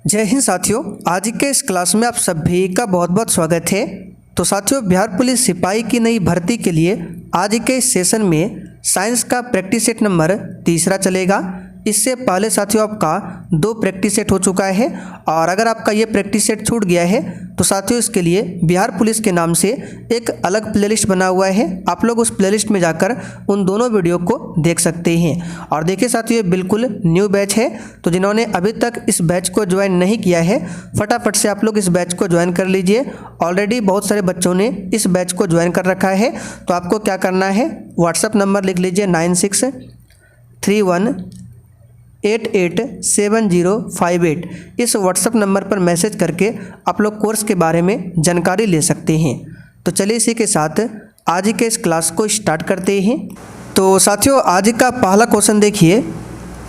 जय हिंद साथियों, आज के इस क्लास में आप सभी का बहुत बहुत स्वागत है। तो साथियों, बिहार पुलिस सिपाही की नई भर्ती के लिए आज के इस सेशन में साइंस का प्रैक्टिस सेट नंबर 3 चलेगा। इससे पहले साथियों आपका 2 प्रैक्टिस सेट हो चुका है और अगर आपका ये प्रैक्टिस सेट छूट गया है तो साथियों इसके लिए बिहार पुलिस के नाम से एक अलग प्लेलिस्ट बना हुआ है। आप लोग उस प्लेलिस्ट में जाकर उन दोनों वीडियो को देख सकते हैं। और देखिए साथियों, ये बिल्कुल न्यू बैच है, तो जिन्होंने अभी तक इस बैच को ज्वाइन नहीं किया है फटाफट से आप लोग इस बैच को ज्वाइन कर लीजिए। ऑलरेडी बहुत सारे बच्चों ने इस बैच को ज्वाइन कर रखा है। तो आपको क्या करना है, व्हाट्सअप नंबर लिख लीजिए 9631887058। इस व्हाट्सअप नंबर पर मैसेज करके आप लोग कोर्स के बारे में जानकारी ले सकते हैं। तो चलिए इसी के साथ आज के इस क्लास को स्टार्ट करते हैं। तो साथियों, आज का पहला क्वेश्चन देखिए,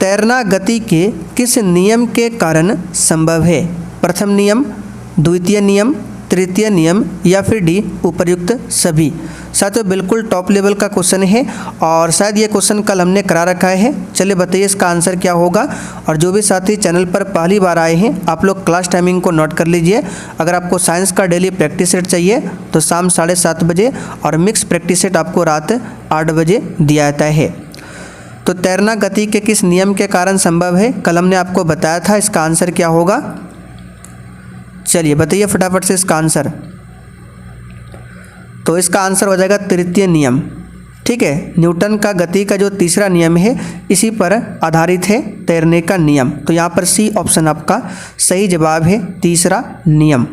तैरना गति के किस नियम के कारण संभव है? प्रथम नियम, द्वितीय नियम, तृतीय नियम या फिर डी उपर्युक्त सभी। साथियों बिल्कुल टॉप लेवल का क्वेश्चन है और शायद ये क्वेश्चन कल हमने करा रखा है। चलिए बताइए इसका आंसर क्या होगा। और जो भी साथी चैनल पर पहली बार आए हैं आप लोग क्लास टाइमिंग को नोट कर लीजिए। अगर आपको साइंस का डेली प्रैक्टिस सेट चाहिए तो शाम 7:30 बजे और मिक्स प्रैक्टिस सेट आपको रात 8 बजे दिया जाता है। तो तैरना गति के किस नियम के कारण संभव है, कल हमने आपको बताया था। इसका आंसर क्या होगा, चलिए बताइए फटाफट से इसका आंसर। तो इसका आंसर हो जाएगा तृतीय नियम। ठीक है, न्यूटन का गति का जो तीसरा नियम है इसी पर आधारित है तैरने का नियम। तो यहाँ पर सी ऑप्शन आपका सही जवाब है, तीसरा नियम।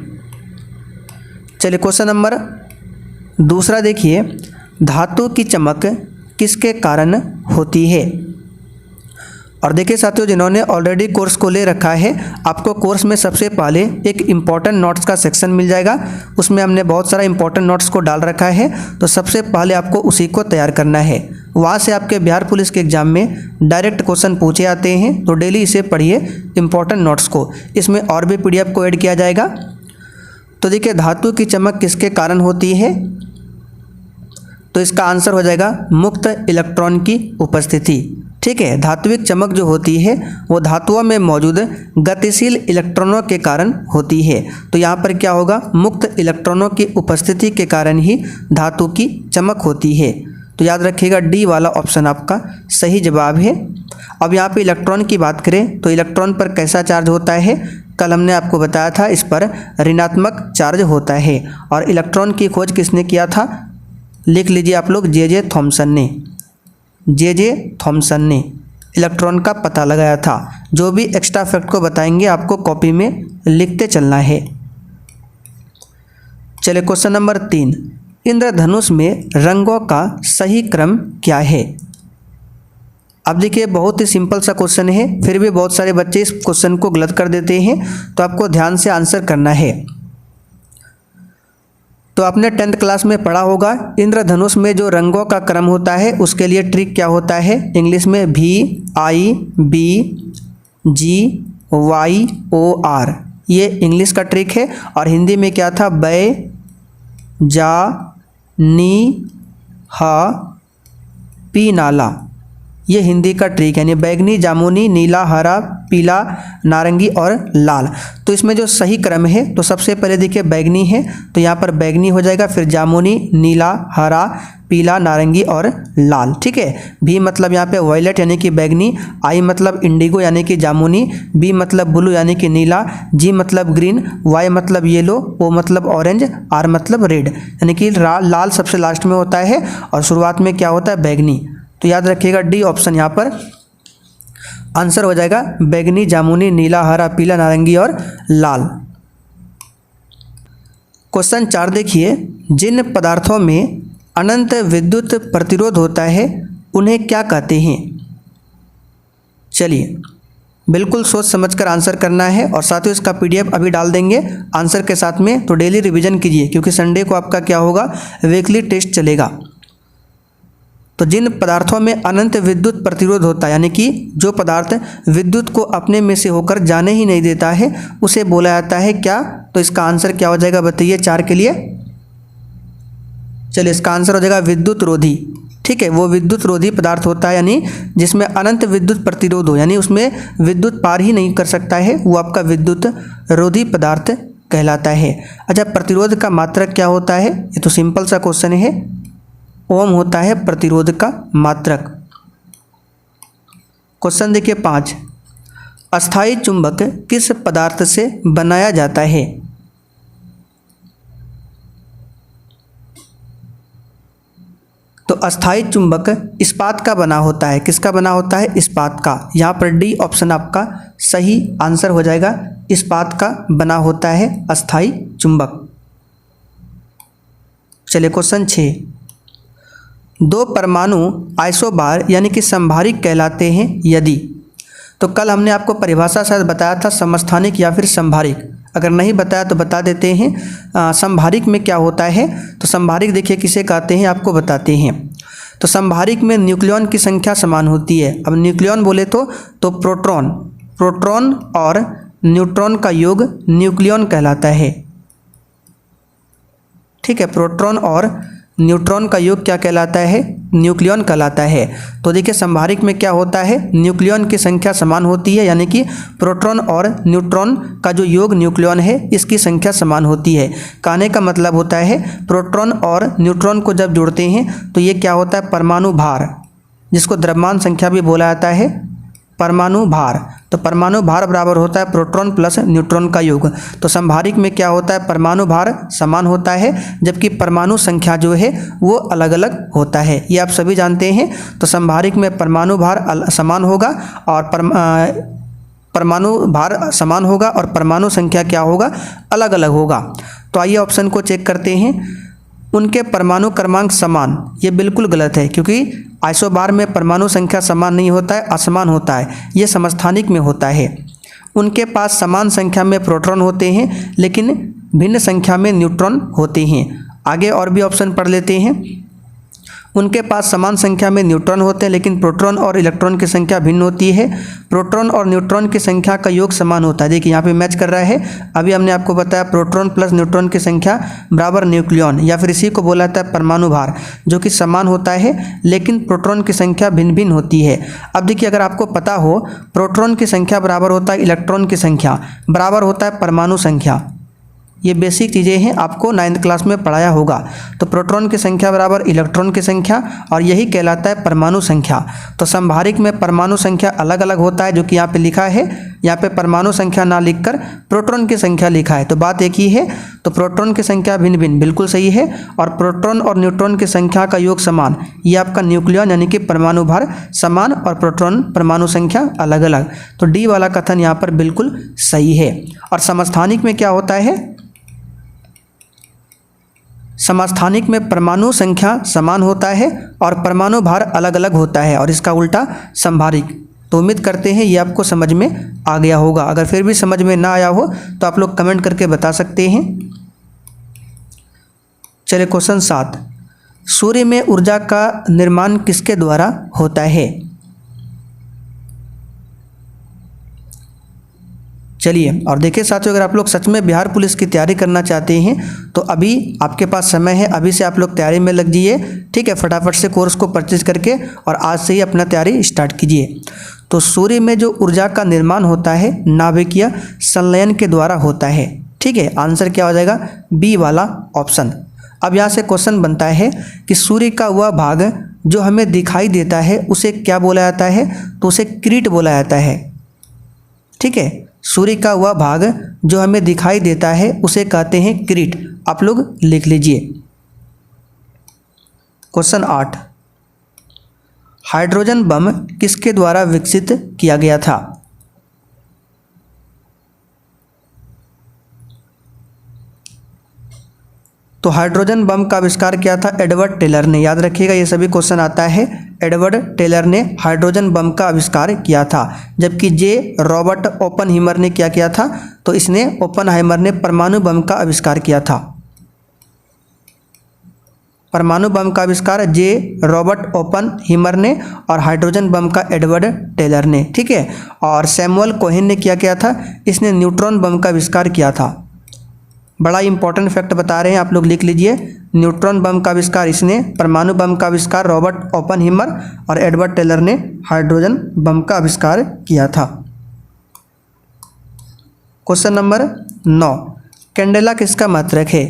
चलिए क्वेश्चन नंबर 2 देखिए, धातु की चमक किसके कारण होती है? और देखिए साथियों, जिन्होंने ऑलरेडी कोर्स को ले रखा है आपको कोर्स में सबसे पहले एक इम्पॉर्टेंट नोट्स का सेक्शन मिल जाएगा। उसमें हमने बहुत सारा इम्पॉर्टेंट नोट्स को डाल रखा है, तो सबसे पहले आपको उसी को तैयार करना है। वहाँ से आपके बिहार पुलिस के एग्जाम में डायरेक्ट क्वेश्चन पूछे आते हैं, तो डेली इसे पढ़िए इम्पॉर्टेंट नोट्स को। इसमें और भी PDF को ऐड किया जाएगा। तो देखिए, धातु की चमक किसके कारण होती है? तो इसका आंसर हो जाएगा मुक्त इलेक्ट्रॉन की उपस्थिति। ठीक है, धात्विक चमक जो होती है वो धातुओं में मौजूद गतिशील इलेक्ट्रॉनों के कारण होती है। तो यहाँ पर क्या होगा, मुक्त इलेक्ट्रॉनों की उपस्थिति के कारण ही धातु की चमक होती है। तो याद रखिएगा डी वाला ऑप्शन आपका सही जवाब है। अब यहाँ पे इलेक्ट्रॉन की बात करें तो इलेक्ट्रॉन पर कैसा चार्ज होता है, कल हमने आपको बताया था इस पर ऋणात्मक चार्ज होता है। और इलेक्ट्रॉन की खोज किसने किया था, लिख लीजिए आप लोग, जे थॉमसन ने। जे थॉमसन ने इलेक्ट्रॉन का पता लगाया था। जो भी एक्स्ट्रा फैक्ट को बताएंगे आपको कॉपी में लिखते चलना है। चलिए क्वेश्चन नंबर 3, इंद्रधनुष में रंगों का सही क्रम क्या है? अब देखिए बहुत ही सिंपल सा क्वेश्चन है, फिर भी बहुत सारे बच्चे इस क्वेश्चन को गलत कर देते हैं, तो आपको ध्यान से आंसर करना है। तो आपने 10th क्लास में पढ़ा होगा इंद्रधनुष में जो रंगों का क्रम होता है उसके लिए ट्रिक क्या होता है, इंग्लिश में VIBGYOR, ये इंग्लिश का ट्रिक है। और हिंदी में क्या था, बै जा नी हा पी नाला, ये हिंदी का ट्रिक है, यानी बैगनी, जामुनी, नीला, हरा, पीला, नारंगी और लाल। तो इसमें जो सही क्रम है तो सबसे पहले देखिए बैगनी है, तो यहाँ पर बैगनी हो जाएगा, फिर जामुनी, नीला, हरा, पीला, नारंगी और लाल। ठीक है, भी मतलब यहाँ पे वायलेट यानी कि बैगनी, आई मतलब इंडिगो यानी कि जामुनी, बी मतलब ब्लू यानी कि नीला, जी मतलब ग्रीन, वाई मतलब येलो, ओ मतलब ऑरेंज, आर मतलब रेड, यानी कि लाल सबसे लास्ट में होता है और शुरुआत में क्या होता है, बैगनी। तो याद रखिएगा डी ऑप्शन यहाँ पर आंसर हो जाएगा, बैगनी, जामुनी, नीला, हरा, पीला, नारंगी और लाल। क्वेश्चन 4 देखिए, जिन पदार्थों में अनंत विद्युत प्रतिरोध होता है उन्हें क्या कहते हैं? चलिए बिल्कुल सोच समझकर आंसर करना है। और साथ ही इसका PDF अभी डाल देंगे आंसर के साथ में, तो डेली रिवीजन कीजिए क्योंकि संडे को आपका क्या होगा, वीकली टेस्ट चलेगा। तो जिन पदार्थों में अनंत विद्युत प्रतिरोध होता है, यानी कि जो पदार्थ विद्युत को अपने में से होकर जाने ही नहीं देता है उसे बोला जाता है क्या? तो इसका आंसर क्या हो जाएगा बताइए 4 के लिए। चलिए इसका आंसर हो जाएगा विद्युत रोधी। ठीक है, वो विद्युत रोधी पदार्थ होता है, यानी जिसमें अनंत विद्युत प्रतिरोध हो, यानी उसमें विद्युत पार ही नहीं कर सकता है, वो आपका विद्युत रोधी पदार्थ कहलाता है। अच्छा, प्रतिरोध का मात्रक क्या होता है? ये तो सिंपल सा क्वेश्चन है, ओम होता है प्रतिरोध का मात्रक। क्वेश्चन देखिए 5, अस्थायी चुंबक किस पदार्थ से बनाया जाता है? तो अस्थायी चुंबक इस्पात का बना होता है। किसका बना होता है? इस्पात का। यहाँ पर डी ऑप्शन आपका सही आंसर हो जाएगा, इस्पात का बना होता है अस्थायी चुंबक। चलिए क्वेश्चन 6, दो परमाणु आइसोबार यानी कि समभारिक कहलाते हैं यदि। तो कल हमने आपको परिभाषा शायद बताया था, समस्थानिक या फिर समभारिक। अगर नहीं बताया तो बता देते हैं। समभारिक में क्या होता है? तो समभारिक देखिए किसे कहते हैं, आपको बताते हैं। तो समभारिक में न्यूक्लियॉन की संख्या समान होती है। अब न्यूक्लियॉन बोले तो प्रोटॉन और न्यूट्रॉन का योग न्यूक्लियॉन कहलाता है। ठीक है, प्रोटॉन और न्यूट्रॉन का योग क्या कहलाता है? न्यूक्लियॉन कहलाता है। तो देखिए समभारिक में क्या होता है, न्यूक्लियॉन की संख्या समान होती है, यानी कि प्रोटॉन और न्यूट्रॉन का जो योग न्यूक्लियॉन है इसकी संख्या समान होती है। कहने का मतलब होता है प्रोटॉन और न्यूट्रॉन को जब जोड़ते हैं तो ये क्या होता है? परमाणु भार, जिसको द्रव्यमान संख्या भी बोला जाता है, परमाणु भार। तो परमाणु भार बराबर होता है प्रोटॉन प्लस न्यूट्रॉन का योग। तो समभारिक में क्या होता है? परमाणु भार समान होता है, जबकि परमाणु संख्या जो है वो अलग अलग होता है। ये आप सभी जानते हैं। तो समभारिक में परमाणु भार समान होगा और परमाणु भार समान होगा और परमाणु संख्या क्या होगा? अलग अलग होगा। तो आइए ऑप्शन को चेक करते हैं। उनके परमाणु क्रमांक समान, ये बिल्कुल गलत है, क्योंकि आइसोबार में परमाणु संख्या समान नहीं होता है, असमान होता है। ये समस्थानिक में होता है। उनके पास समान संख्या में प्रोटॉन होते हैं लेकिन भिन्न संख्या में न्यूट्रॉन होते हैं। आगे और भी ऑप्शन पढ़ लेते हैं। उनके पास समान संख्या में न्यूट्रॉन होते हैं लेकिन प्रोटॉन और इलेक्ट्रॉन की संख्या भिन्न होती है। प्रोटॉन और न्यूट्रॉन की संख्या का योग समान होता है। देखिए यहाँ पे मैच कर रहा है। अभी हमने आपको बताया प्रोटॉन प्लस न्यूट्रॉन की संख्या बराबर न्यूक्लियॉन, या फिर इसी को बोला जाता है परमाणु भार, जो कि समान होता है लेकिन प्रोटॉन की संख्या भिन्न भिन्न होती है। अब देखिए अगर आपको पता हो प्रोटॉन की संख्या बराबर होता है इलेक्ट्रॉन की संख्या बराबर होता है परमाणु संख्या। ये बेसिक चीज़ें हैं, आपको 9th क्लास में पढ़ाया होगा। तो प्रोटॉन की संख्या बराबर इलेक्ट्रॉन की संख्या, और यही कहलाता है परमाणु संख्या। तो समभारिक में परमाणु संख्या अलग अलग होता है, जो कि यहाँ पे लिखा है। यहाँ पे परमाणु संख्या ना लिखकर प्रोटॉन की संख्या लिखा है, तो बात एक ही है। तो प्रोटॉन की संख्या भिन्न भिन्न बिल्कुल सही है, और प्रोटॉन और न्यूट्रॉन की संख्या का योग समान, ये आपका न्यूक्लियॉन यानी कि परमाणु भार समान और प्रोटॉन परमाणु संख्या अलग अलग। तो डी वाला कथन यहाँ पर बिल्कुल सही है। और समस्थानिक में क्या होता है? समस्थानिक में परमाणु संख्या समान होता है और परमाणु भार अलग अलग होता है, और इसका उल्टा समभारिक। तो उम्मीद करते हैं ये आपको समझ में आ गया होगा। अगर फिर भी समझ में ना आया हो तो आप लोग कमेंट करके बता सकते हैं। चलिए क्वेश्चन 7, सूर्य में ऊर्जा का निर्माण किसके द्वारा होता है? चलिए और देखिए साथियों, अगर आप लोग सच में बिहार पुलिस की तैयारी करना चाहते हैं तो अभी आपके पास समय है, अभी से आप लोग तैयारी में लग जाइए। ठीक है, फटाफट से कोर्स को परचेज करके और आज से ही अपना तैयारी स्टार्ट कीजिए। तो सूर्य में जो ऊर्जा का निर्माण होता है नाभिकीय संलयन के द्वारा होता है। ठीक है, आंसर क्या हो जाएगा? बी वाला ऑप्शन। अब यहाँ से क्वेश्चन बनता है कि सूर्य का वह भाग जो हमें दिखाई देता है उसे क्या बोला जाता है? तो उसे किरीट बोला जाता है। ठीक है, सूर्य का वह भाग जो हमें दिखाई देता है उसे कहते हैं किरीट। आप लोग लिख लीजिए। क्वेश्चन 8, हाइड्रोजन बम किसके द्वारा विकसित किया गया था? तो हाइड्रोजन बम का आविष्कार किया था एडवर्ड टेलर ने। याद रखिएगा, ये सभी क्वेश्चन आता है। एडवर्ड टेलर ने हाइड्रोजन बम का आविष्कार किया था, जबकि जे रॉबर्ट ओपनहीमर ने क्या किया था? तो इसने ओपनहाइमर ने परमाणु बम का आविष्कार किया था। परमाणु बम का आविष्कार जे रॉबर्ट ओपनहीमर ने और हाइड्रोजन बम का एडवर्ड टेलर ने। ठीक है, और सैमुअल कोहेन ने क्या किया था? इसने न्यूट्रॉन बम का आविष्कार किया था। बड़ा इंपॉर्टेंट फैक्ट बता रहे हैं, आप लोग लिख लीजिए। न्यूट्रॉन बम का आविष्कार इसने, परमाणु बम का आविष्कार रॉबर्ट ओपनहीमर और एडवर्ड टेलर ने हाइड्रोजन बम का आविष्कार किया था। क्वेश्चन नंबर 9, कैंडेला किसका मात्रक है?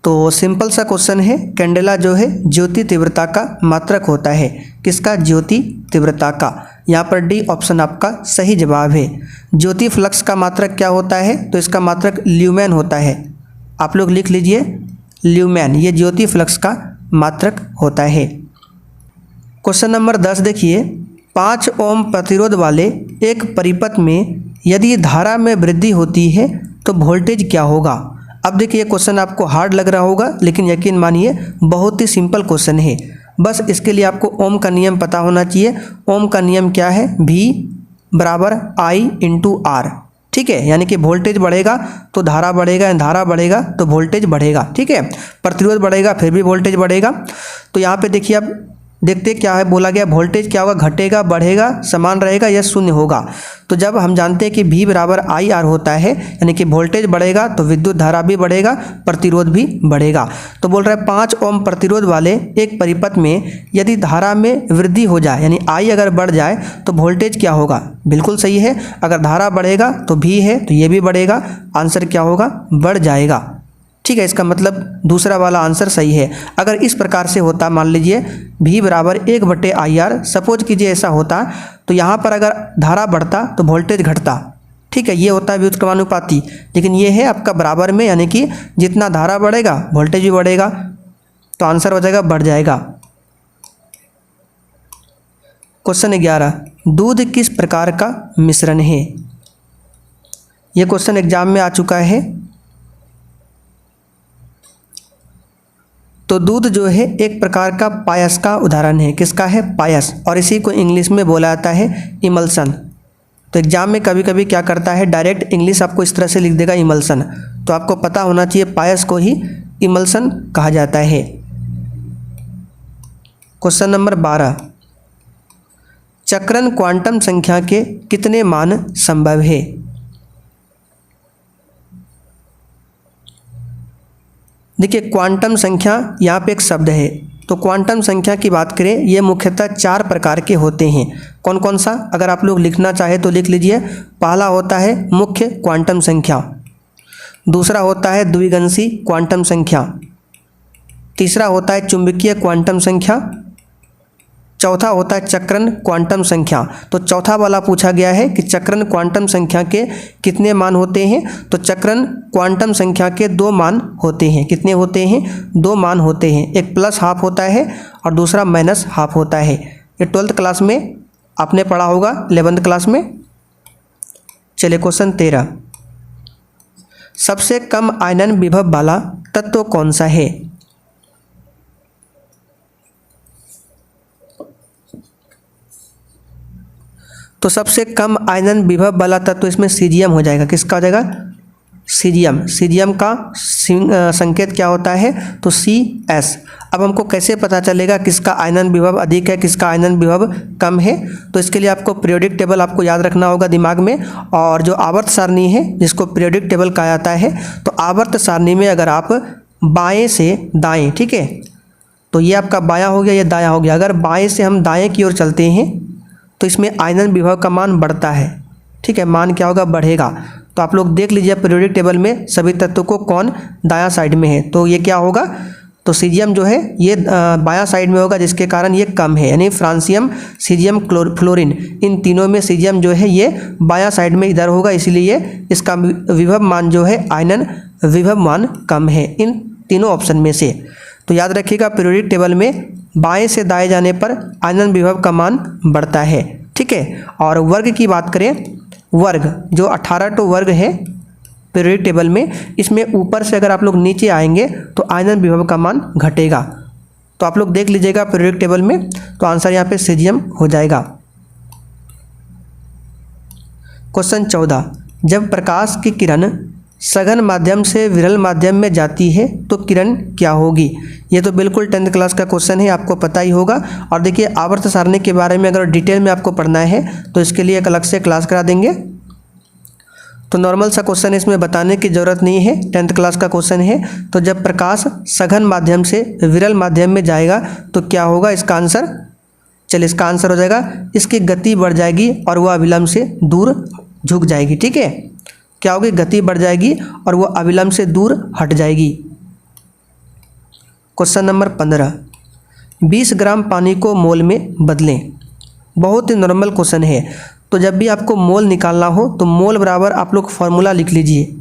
तो सिंपल सा क्वेश्चन है, कैंडेला जो है ज्योति तीव्रता का मात्रक होता है। किसका? ज्योति तीव्रता का। यहाँ पर डी ऑप्शन आपका सही जवाब है। ज्योति फ्लक्स का मात्रक क्या होता है? तो इसका मात्रक ल्यूमेन होता है। आप लोग लिख लीजिए ल्यूमेन, ये ज्योति फ्लक्स का मात्रक होता है। क्वेश्चन नंबर 10 देखिए, 5 ओम प्रतिरोध वाले एक परिपथ में यदि धारा में वृद्धि होती है तो वोल्टेज क्या होगा? अब देखिए ये क्वेश्चन आपको हार्ड लग रहा होगा, लेकिन यकीन मानिए बहुत ही सिंपल क्वेश्चन है। बस इसके लिए आपको ओम का नियम पता होना चाहिए। ओम का नियम क्या है? V बराबर I इंटू R। ठीक है, यानी कि वोल्टेज बढ़ेगा तो धारा बढ़ेगा, धारा बढ़ेगा तो वोल्टेज बढ़ेगा। ठीक है, प्रतिरोध बढ़ेगा फिर भी वोल्टेज बढ़ेगा। तो यहाँ पे देखिए अब देखते क्या है बोला गया, वोल्टेज क्या होगा? घटेगा, बढ़ेगा, समान रहेगा या शून्य होगा? तो जब हम जानते हैं कि V बराबर आई आर होता है, यानी कि वोल्टेज बढ़ेगा तो विद्युत धारा भी बढ़ेगा, प्रतिरोध भी बढ़ेगा। तो बोल रहा है 5 ओम प्रतिरोध वाले एक परिपथ में यदि धारा में वृद्धि हो जाए, यानी I अगर बढ़ जाए तो वोल्टेज क्या होगा? बिल्कुल सही है, अगर धारा बढ़ेगा तो V है तो ये भी बढ़ेगा, आंसर क्या होगा? बढ़ जाएगा। ठीक है, इसका मतलब दूसरा वाला आंसर सही है। अगर इस प्रकार से होता, मान लीजिए V बराबर 1/IR, सपोज कीजिए ऐसा होता, तो यहाँ पर अगर धारा बढ़ता तो वोल्टेज घटता। ठीक है, ये होता है व्युत्क्रमानुपाती, लेकिन ये है आपका बराबर में, यानी कि जितना धारा बढ़ेगा वोल्टेज भी बढ़ेगा, तो आंसर हो जाएगा बढ़ जाएगा। क्वेश्चन 11, दूध किस प्रकार का मिश्रण है? ये क्वेश्चन एग्जाम में आ चुका है। तो दूध जो है एक प्रकार का पायस का उदाहरण है। किसका है? पायस, और इसी को इंग्लिश में बोला जाता है इमल्सन। तो एग्जाम में कभी कभी क्या करता है, डायरेक्ट इंग्लिश आपको इस तरह से लिख देगा इमल्सन, तो आपको पता होना चाहिए पायस को ही इमल्सन कहा जाता है। क्वेश्चन नंबर 12, चक्रण क्वांटम संख्या के कितने मान संभव है? देखिए क्वांटम संख्या यहाँ पे एक शब्द है, तो क्वांटम संख्या की बात करें, ये मुख्यतः 4 प्रकार के होते हैं। कौन कौन सा? अगर आप लोग लिखना चाहे तो लिख लीजिए। पहला होता है मुख्य क्वांटम संख्या, दूसरा होता है द्विगंशी क्वांटम संख्या, तीसरा होता है चुंबकीय क्वांटम संख्या, चौथा होता है चक्रण क्वांटम संख्या। तो चौथा वाला पूछा गया है कि चक्रण क्वांटम संख्या के कितने मान होते हैं? तो चक्रण क्वांटम संख्या के 2 मान होते हैं। कितने होते हैं? 2 मान होते हैं, एक +½ होता है और दूसरा -½ होता है। ये 12th क्लास में आपने पढ़ा होगा, 11th क्लास में। चलिए क्वेश्चन 13, सबसे कम आयनन विभव वाला तत्व कौन सा है? तो सबसे कम आयनन विभव वाला तत्व इसमें सीजियम हो जाएगा। किसका हो जाएगा? सीजियम। सीजियम का संकेत क्या होता है? तो CS। अब हमको कैसे पता चलेगा किसका आयनन विभव अधिक है, किसका आयनन विभव कम है? तो इसके लिए आपको पीरियोडिक टेबल आपको याद रखना होगा दिमाग में, और जो आवर्त सारणी है जिसको पीरियोडिक टेबल कहा जाता है, तो आवर्त सारणी में अगर आप बाएँ से दाएँ, ठीक है, तो ये आपका बायाँ हो गया, ये दायाँ हो गया। अगर बाएँ से हम दाएँ की ओर चलते हैं तो इसमें आयनन विभव का मान बढ़ता है। ठीक है, मान क्या होगा? बढ़ेगा। तो आप लोग देख लीजिए पीरियोडिक टेबल में सभी तत्वों को कौन दायां साइड में है, तो ये क्या होगा? तो सीजियम जो है ये बायां साइड में होगा, जिसके कारण ये कम है, यानी फ्रांसियम, सीजियम, फ्लोरीन, इन तीनों में सीजियम जो है ये बायां साइड में इधर होगा, इसलिए इसका विभव मान जो है आयनन विभव मान कम है इन तीनों ऑप्शन में से। तो याद रखिएगा पीरियोडिक टेबल में बाएं से दाएं जाने पर आयनन विभव का मान बढ़ता है। ठीक है, और वर्ग की बात करें, वर्ग जो 18 वर्ग है पीरियोडिक टेबल में, इसमें ऊपर से अगर आप लोग नीचे आएंगे तो आयनन विभव का मान घटेगा। तो आप लोग देख लीजिएगा पीरियोडिक टेबल में, तो आंसर यहाँ पे सीजियम हो जाएगा। क्वेश्चन 14, जब प्रकाश की किरण सघन माध्यम से विरल माध्यम में जाती है तो किरण क्या होगी? ये तो बिल्कुल 10th क्लास का क्वेश्चन है, आपको पता ही होगा। और देखिए आवर्त सारणी के बारे में अगर डिटेल में आपको पढ़ना है तो इसके लिए एक अलग से क्लास करा देंगे। तो नॉर्मल सा क्वेश्चन है, इसमें बताने की ज़रूरत नहीं है, 10th क्लास का क्वेश्चन है। तो जब प्रकाश सघन माध्यम से विरल माध्यम में जाएगा तो क्या होगा इसका आंसर? चलिए इसका आंसर हो जाएगा इसकी गति बढ़ जाएगी और वह अविलंब से दूर झुक जाएगी। ठीक है, क्या होगी? गति बढ़ जाएगी और वह अविलंब से दूर हट जाएगी। क्वेश्चन नंबर 15, 20 ग्राम पानी को मोल में बदलें। बहुत ही नॉर्मल क्वेश्चन है। तो जब भी आपको मोल निकालना हो तो मोल बराबर आप लोग फॉर्मूला लिख लीजिए।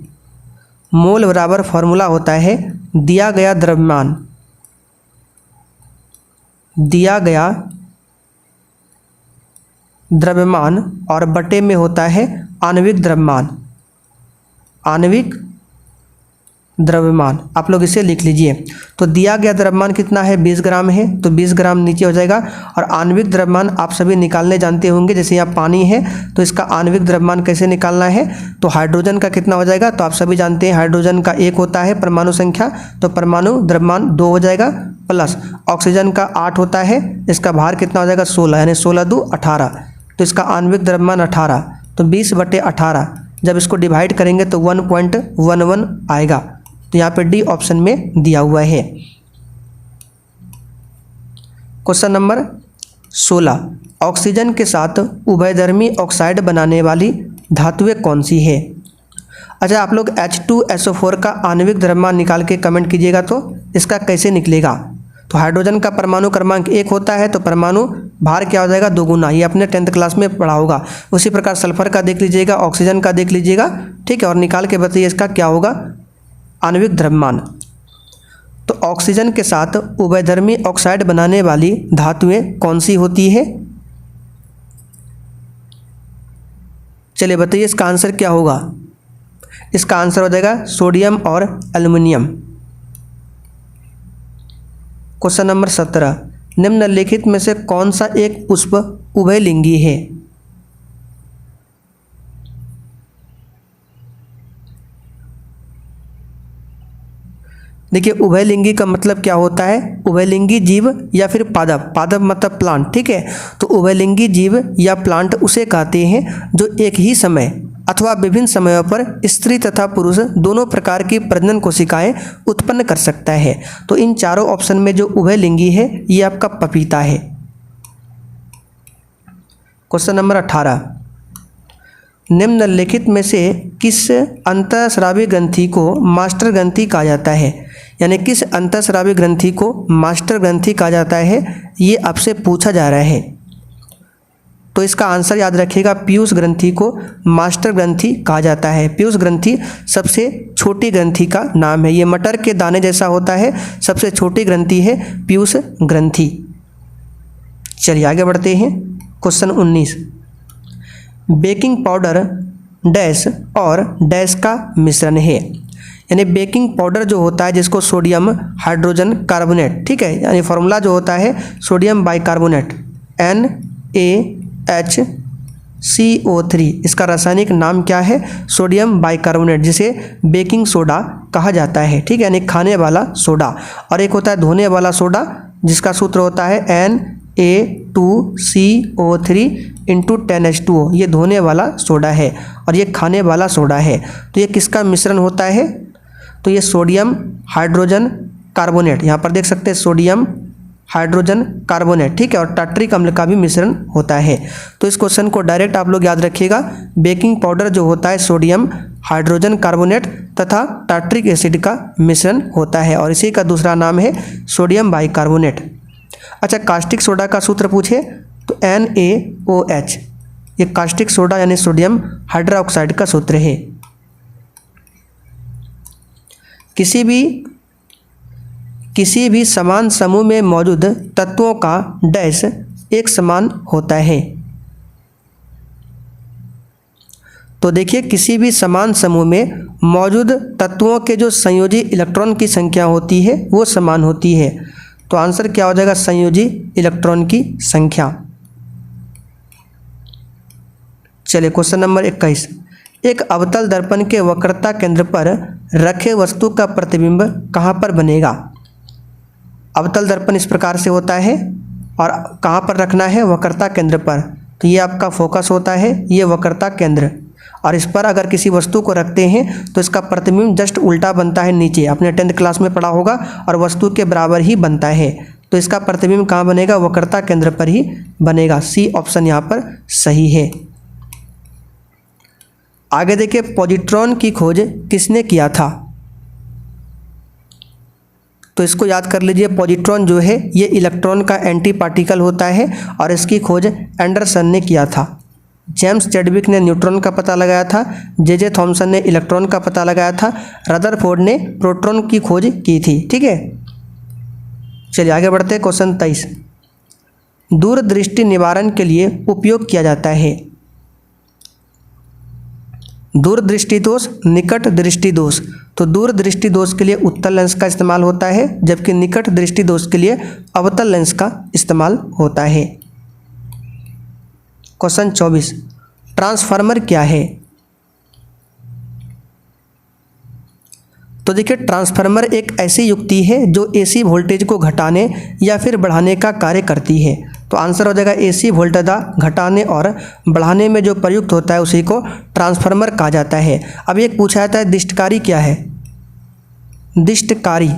मोल बराबर फॉर्मूला होता है दिया गया द्रव्यमान, दिया गया द्रव्यमान और बटे में होता है आणविक द्रव्यमान, आणविक द्रव्यमान। आप लोग इसे लिख लीजिए। तो दिया गया द्रव्यमान कितना है? 20 ग्राम है, तो 20 ग्राम नीचे हो जाएगा। और आणविक द्रव्यमान आप सभी निकालने जानते होंगे, जैसे यहाँ पानी है तो इसका आणविक द्रव्यमान कैसे निकालना है? तो हाइड्रोजन का कितना हो जाएगा? तो आप सभी जानते हैं हाइड्रोजन का 1 होता है परमाणु संख्या, तो परमाणु द्रव्यमान 2 हो जाएगा, प्लस ऑक्सीजन का 8 होता है, इसका भार कितना हो जाएगा? 16, यानी 16 2 18, तो इसका आणविक द्रव्यमान 18। तो 20/18 जब इसको डिवाइड करेंगे तो 1.11 आएगा। तो यहाँ पे डी ऑप्शन में दिया हुआ है। क्वेश्चन नंबर 16, ऑक्सीजन के साथ उभयधर्मी ऑक्साइड बनाने वाली धातुएं कौन सी है? अच्छा, आप लोग H2SO4 का आणविक द्रव्यमान निकाल के कमेंट कीजिएगा तो इसका कैसे निकलेगा। तो हाइड्रोजन का परमाणु क्रमांक 1 होता है, तो परमाणु भार क्या हो जाएगा? 2 गुना। ये अपने 10th क्लास में पढ़ा होगा। उसी प्रकार सल्फर का देख लीजिएगा, ऑक्सीजन का देख लीजिएगा, ठीक है, और निकाल के बताइए इसका क्या होगा आणविक द्रव्यमान। तो ऑक्सीजन के साथ उभयधर्मी ऑक्साइड बनाने वाली धातुएं कौन सी होती है? चलिए बताइए इसका आंसर क्या होगा। इसका आंसर हो जाएगा सोडियम और एल्युमिनियम। क्वेश्चन नंबर 17, निम्नलिखित में से कौन सा एक पुष्प उभयलिंगी है? देखिए उभयलिंगी का मतलब क्या होता है? उभयलिंगी जीव या फिर पादप, पादप मतलब प्लांट, ठीक है। तो उभयलिंगी जीव या प्लांट उसे कहते हैं जो एक ही समय अथवा विभिन्न समयों पर स्त्री तथा पुरुष दोनों प्रकार की प्रजनन कोशिकाएं उत्पन्न कर सकता है। तो इन चारों ऑप्शन में जो उभयलिंगी है ये आपका पपीता है। क्वेश्चन नंबर 18, निम्नलिखित में से किस अंतःस्रावी ग्रंथि को मास्टर ग्रंथि कहा जाता है? यानी किस अंतःस्रावी ग्रंथि को मास्टर ग्रंथि कहा जाता है, ये आपसे पूछा जा रहा है। तो इसका आंसर याद रखिएगा, पीयूष ग्रंथि को मास्टर ग्रंथि कहा जाता है। पीयूष ग्रंथि सबसे छोटी ग्रंथि का नाम है। ये मटर के दाने जैसा होता है, सबसे छोटी ग्रंथि है पीयूष ग्रंथि। चलिए आगे बढ़ते हैं। क्वेश्चन 19, बेकिंग पाउडर डैश और डैश का मिश्रण है। यानी बेकिंग पाउडर जो होता है जिसको सोडियम हाइड्रोजन कार्बोनेट, ठीक है, यानी फॉर्मूला जो होता है सोडियम बाइकार्बोनेट NaHCO3, इसका रासायनिक नाम क्या है? सोडियम बाइकार्बोनेट, जिसे बेकिंग सोडा कहा जाता है, ठीक है, यानी खाने वाला सोडा। और एक होता है धोने वाला सोडा जिसका सूत्र होता है Na2CO3 × 10H2O, ये धोने वाला सोडा है और ये खाने वाला सोडा है। तो ये किसका मिश्रण होता है? तो ये सोडियम हाइड्रोजन कार्बोनेट, यहाँ पर देख सकते हैं सोडियम हाइड्रोजन कार्बोनेट, ठीक है, और टार्ट्रिक अम्ल का भी मिश्रण होता है। तो इस क्वेश्चन को डायरेक्ट आप लोग याद रखिएगा, बेकिंग पाउडर जो होता है सोडियम हाइड्रोजन कार्बोनेट तथा टार्ट्रिक एसिड का मिश्रण होता है और इसी का दूसरा नाम है सोडियम बाइकार्बोनेट। अच्छा, कास्टिक सोडा का सूत्र पूछे तो NaOH, ये कास्टिक सोडा यानी सोडियम हाइड्रोक्साइड का सूत्र है। किसी भी समान समूह में मौजूद तत्वों का डैश एक समान होता है। तो देखिए किसी भी समान समूह में मौजूद तत्वों के जो संयोजी इलेक्ट्रॉन की संख्या होती है वो समान होती है। तो आंसर क्या हो जाएगा? संयोजी इलेक्ट्रॉन की संख्या। चलिए क्वेश्चन नंबर 21, एक अवतल दर्पण के वक्रता केंद्र पर रखे वस्तु का प्रतिबिंब कहाँ पर बनेगा? अवतल दर्पण इस प्रकार से होता है और कहाँ पर रखना है? वक्रता केंद्र पर। तो ये आपका फोकस होता है, ये वक्रता केंद्र, और इस पर अगर किसी वस्तु को रखते हैं तो इसका प्रतिबिंब जस्ट उल्टा बनता है नीचे, आपने 10th क्लास में पढ़ा होगा, और वस्तु के बराबर ही बनता है। तो इसका प्रतिबिंब कहाँ बनेगा, वक्रता केंद्र पर ही बनेगा। सी ऑप्शन यहाँ पर सही है। आगे देखिए, पॉजिट्रॉन की खोज किसने किया था? तो इसको याद कर लीजिए, पॉजिट्रॉन जो है ये इलेक्ट्रॉन का एंटी पार्टिकल होता है और इसकी खोज एंडरसन ने किया था। जेम्स चैडविक ने न्यूट्रॉन का पता लगाया था, जे थॉमसन ने इलेक्ट्रॉन का पता लगाया था, रदरफोर्ड ने प्रोटॉन की खोज की थी। ठीक है, चलिए आगे बढ़ते हैं। क्वेश्चन 23, दूरदृष्टि निवारण के लिए उपयोग किया जाता है। दूरदृष्टि दोष, निकट दृष्टि दोष। तो दूरदृष्टि दोष के लिए उत्तल लेंस का इस्तेमाल होता है, जबकि निकट दृष्टि दोष के लिए अवतल लेंस का इस्तेमाल होता है। क्वेश्चन 24, ट्रांसफार्मर क्या है? तो देखिए, ट्रांसफार्मर एक ऐसी युक्ति है जो एसी वोल्टेज को घटाने या फिर बढ़ाने का कार्य करती है। तो आंसर हो जाएगा एसी वोल्टेज घटाने और बढ़ाने में जो प्रयुक्त होता है उसी को ट्रांसफार्मर कहा जाता है। अब एक पूछा जाता है दिष्टकारी क्या है? दिष्टकारी,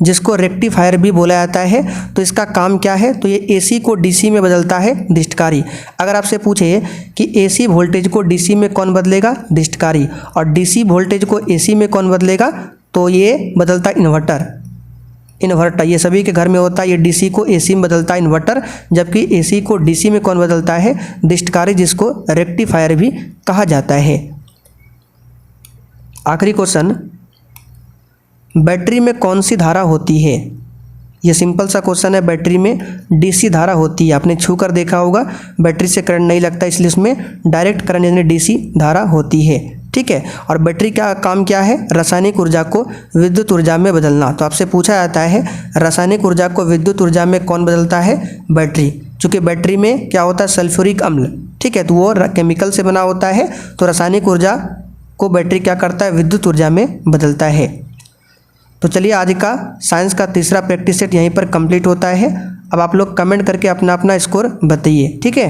जिसको रेक्टिफायर भी बोला जाता है, तो इसका काम क्या है? तो ये एसी को डीसी में बदलता है, दिष्टकारी। अगर आपसे पूछे कि एसी वोल्टेज को डीसी में कौन बदलेगा? दिष्टकारी। और डीसी वोल्टेज को एसी में कौन बदलेगा? तो ये बदलता है इन्वर्टर। इन्वर्टर ये सभी के घर में होता है, ये डीसी को एसी में बदलता है इन्वर्टर, जबकि एसी को डीसी में कौन बदलता है? दिष्टकारी, जिसको रेक्टिफायर भी कहा जाता है। आखिरी क्वेश्चन, बैटरी में कौन सी धारा होती है? ये सिंपल सा क्वेश्चन है। बैटरी में डीसी धारा होती है, आपने छू कर देखा होगा, बैटरी से करंट नहीं लगता, इसलिए इसमें डायरेक्ट करंट यानी डीसी धारा होती है। ठीक है, और बैटरी का काम क्या है? रासायनिक ऊर्जा को विद्युत ऊर्जा में बदलना। तो आपसे पूछा जाता है रासायनिक ऊर्जा को विद्युत ऊर्जा में कौन बदलता है? बैटरी। चूँकि बैटरी में क्या होता है? सल्फ्यूरिक अम्ल। ठीक है, तो वो केमिकल से बना होता है, तो रासायनिक ऊर्जा को बैटरी क्या करता है? विद्युत ऊर्जा में बदलता है। तो चलिए, आज का साइंस का तीसरा प्रैक्टिस सेट यहीं पर कंप्लीट होता है। अब आप लोग कमेंट करके अपना अपना स्कोर बताइए। ठीक है।